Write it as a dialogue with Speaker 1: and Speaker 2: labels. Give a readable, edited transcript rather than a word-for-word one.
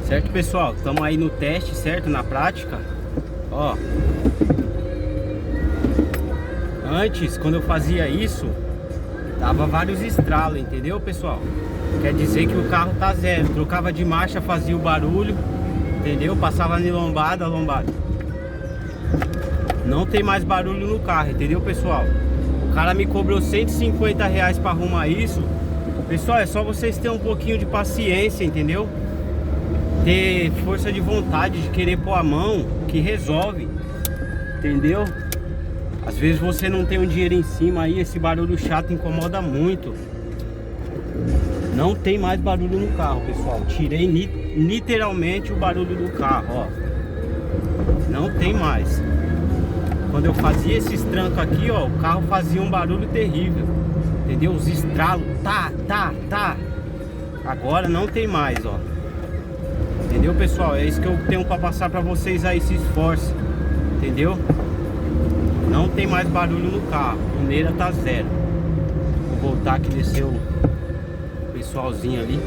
Speaker 1: Certo, pessoal? Estamos aí no teste, certo? Na prática. Ó. Antes, quando eu fazia isso, dava vários estralos, entendeu, pessoal? Quer dizer que o carro tá zero. Trocava de marcha, fazia o barulho, entendeu? Passava em lombada, lombada. Não tem mais barulho no carro, entendeu, pessoal? O cara me cobrou R$ 150 para arrumar isso. Pessoal, é só vocês terem um pouquinho de paciência, entendeu? Ter força de vontade de querer pôr a mão, que resolve, entendeu? Às vezes você não tem um dinheiro em cima aí, esse barulho chato incomoda muito. Não tem mais barulho no carro, pessoal. Tirei literalmente o barulho do carro, ó. Não tem mais. Quando eu fazia esses trancos aqui, ó, o carro fazia um barulho terrível, entendeu? Os estralos, tá. Agora não tem mais, ó. Entendeu, pessoal? É isso que eu tenho pra passar pra vocês aí, se esforcem, entendeu? Não tem mais barulho no carro, a poeira tá zero. Vou voltar aqui, descer o pessoalzinho ali.